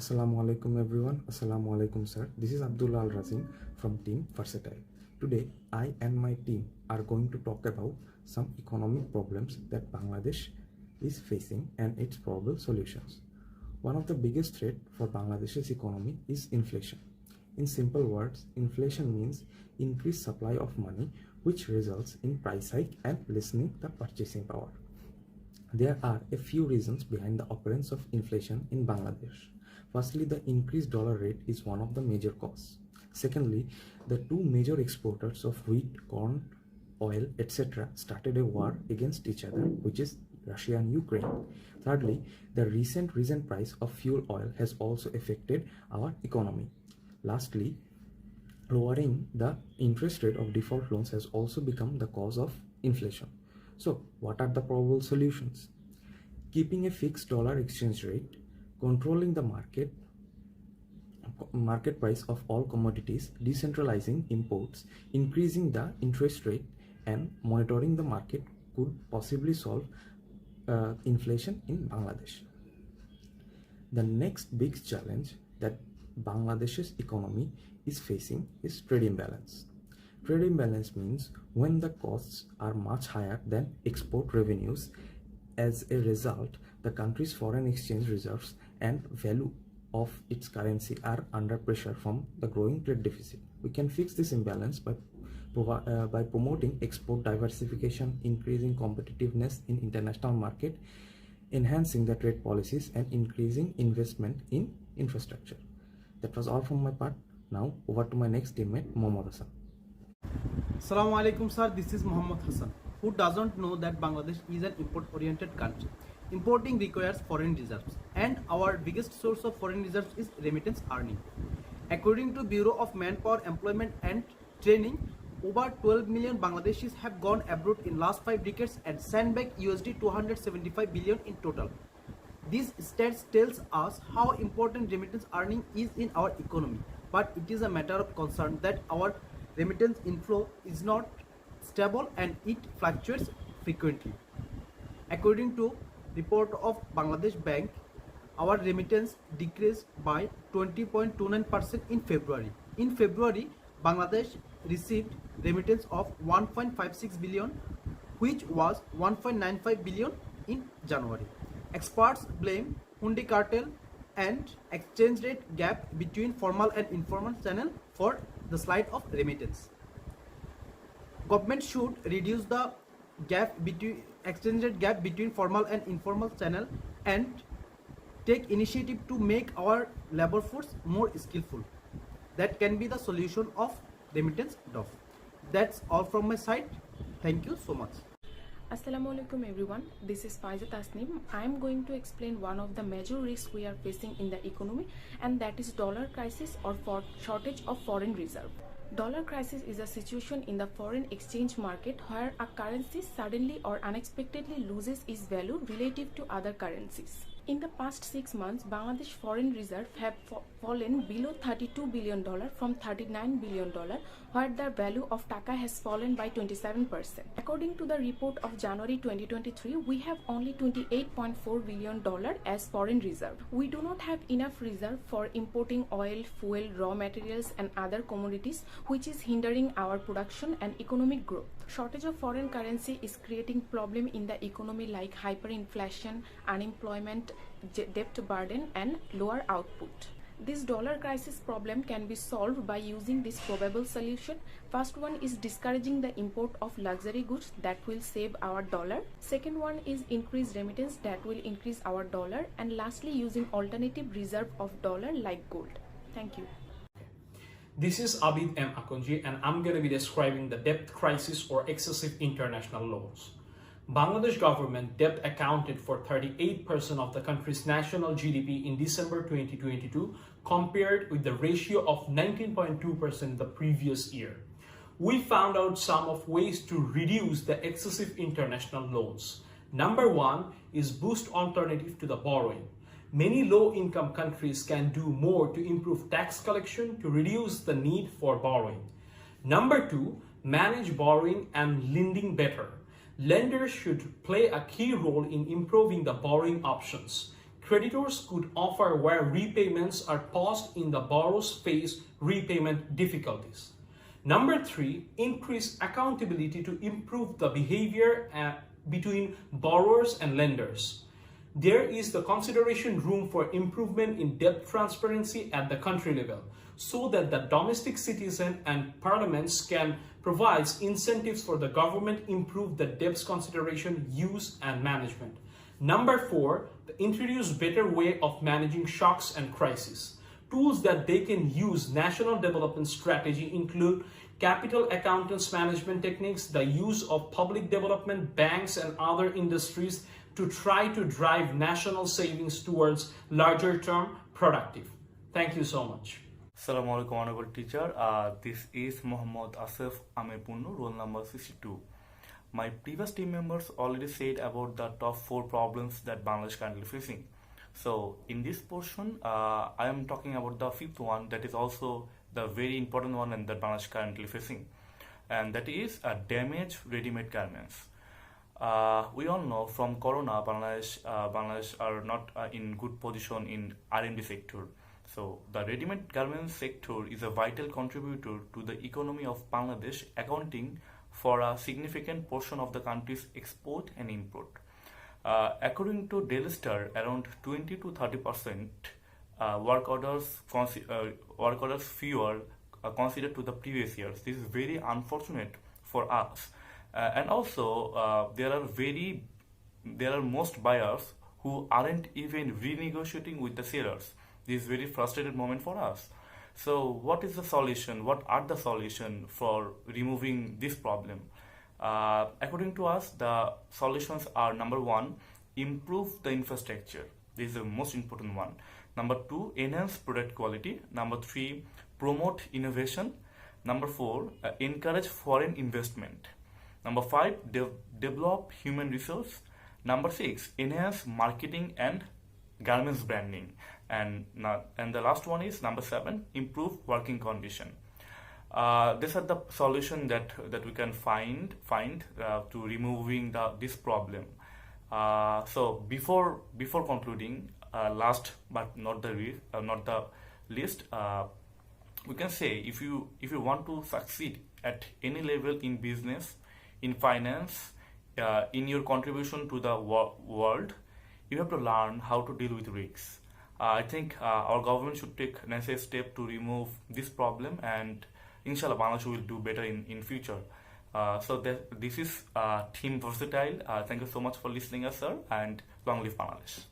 Assalamu alaikum everyone. Assalamu alaikum sir. This is Abdullah Al Razin from team VARSETILE. Today I and my team are going to talk about some economic problems that Bangladesh is facing and its probable solutions. One of the biggest threat for Bangladesh's economy is inflation. In simple words, inflation means increased supply of money which results in price hike and lessening the purchasing power. There are a few reasons behind the occurrence of inflation in Bangladesh. Firstly, the increased dollar rate is one of the major causes. Secondly, the two major exporters of wheat, corn, oil, etc. started a war against each other, which is Russia and Ukraine. Thirdly, the recent risen price of fuel oil has also affected our economy. Lastly, lowering the interest rate of default loans has also become the cause of inflation. So, what are the probable solutions? Keeping a fixed dollar exchange rate, controlling the market price of all commodities, decentralizing imports, increasing the interest rate, and monitoring the market could possibly solve inflation in Bangladesh. The next big challenge that Bangladesh's economy is facing is trade imbalance. Trade imbalance means when the costs are much higher than export revenues. As a result, the country's foreign exchange reserves and value of its currency are under pressure from the growing trade deficit. We can fix this imbalance by promoting export diversification, increasing competitiveness in international market, enhancing the trade policies, and increasing investment in infrastructure. That was all from my part. Now over to my next teammate, Mohammad Hassan. Assalamu alaikum sir, this is Mohammad Hassan. Who doesn't know that Bangladesh is an import-oriented country? Importing requires foreign reserves, and our biggest source of foreign reserves is remittance earning. According to Bureau of Manpower, Employment and Training, over 12 million Bangladeshis have gone abroad in last 5 decades and sent back USD 275 billion in total. These stats tells us how important remittance earning is in our economy, but it is a matter of concern that our remittance inflow is not stable and it fluctuates frequently. According to report of Bangladesh Bank, our remittance decreased by 20.29% in February. In February, Bangladesh received remittance of 1.56 billion, which was 1.95 billion in January. Experts blame Hundi cartel and exchange rate gap between formal and informal channel for the slide of remittance. Government should reduce the exchange rate gap between formal and informal channel and take initiative to make our labor force more skillful. That can be the solution of remittance DOF. That's all from my side. Thank you so much. Assalamu alaikum everyone, this is Faiza Tasnim. I am going to explain one of the major risks we are facing in the economy, and that is dollar crisis or shortage of foreign reserve. Dollar crisis is a situation in the foreign exchange market where a currency suddenly or unexpectedly loses its value relative to other currencies. In the past 6 months, Bangladesh foreign reserve have fallen below $32 billion from $39 billion, where the value of taka has fallen by 27%. According to the report of January 2023, we have only $28.4 billion as foreign reserve. We do not have enough reserve for importing oil, fuel, raw materials and other commodities, which is hindering our production and economic growth. Shortage of foreign currency is creating problem in the economy like hyperinflation, unemployment, debt burden and lower output. This dollar crisis problem can be solved by using this probable solution. First one is discouraging the import of luxury goods that will save our dollar. Second one is increase remittance that will increase our dollar. And lastly, using alternative reserve of dollar like gold. Thank you. This is Abid M. Akonji and I'm going to be describing the debt crisis or excessive international loans. Bangladesh government debt accounted for 38% of the country's national GDP in December 2022 compared with the ratio of 19.2% the previous year. We found out some of ways to reduce the excessive international loans. Number one is boost alternative to the borrowing. Many low-income countries can do more to improve tax collection to reduce the need for borrowing. Number two, manage borrowing and lending better. Lenders should play a key role in improving the borrowing options. creditors could offer where repayments are paused in the borrowers face repayment difficulties. Number 3, increase accountability to improve the behavior between borrowers and lenders. There is the consideration room for improvement in debt transparency at the country level so that the domestic citizen and parliaments can provide incentives for the government improve the debts consideration, use and management. Number 4, introduce better way of managing shocks and crises. Tools that they can use national development strategy include capital accountants management techniques, the use of public development, banks and other industries to try to drive national savings towards larger term productive. Thank you so much. Assalamu alaikum, honorable teacher. This is Muhammad Asif Amepunnu, roll number 62. My previous team members already said about the top 4 problems that Bangladesh currently facing. So in this portion, I am talking about the 5th one, that is also the very important one and that Bangladesh currently facing, and that is damaged ready-made garments. We all know from Corona, Bangladesh are not in good position in R&D sector. So the ready-made garment sector is a vital contributor to the economy of Bangladesh, accounting for a significant portion of the country's export and import. According to Delestar, around 20 to 30% work orders fewer considered to the previous years. This is very unfortunate for us, and also there are most buyers who aren't even renegotiating with the sellers. This is very frustrated moment for us. So what is the solution? What are the solutions for removing this problem? According to us, the solutions are: number 1, improve the infrastructure. This is the most important one. Number 2, enhance product quality. Number 3, promote innovation. Number 4, encourage foreign investment. Number 5, develop human resource. Number 6, enhance marketing and garments branding. And the last one is number 7, improve working condition. These are the solution that we can find to removing this problem. So before concluding, last but not the least, we can say if you want to succeed at any level in business, in finance, in your contribution to the world, you have to learn how to deal with risks. I think our government should take necessary step to remove this problem, and inshallah Bangladesh will do better in future. So this is Team Versatile. Thank you so much for listening us, sir, and long live Bangladesh.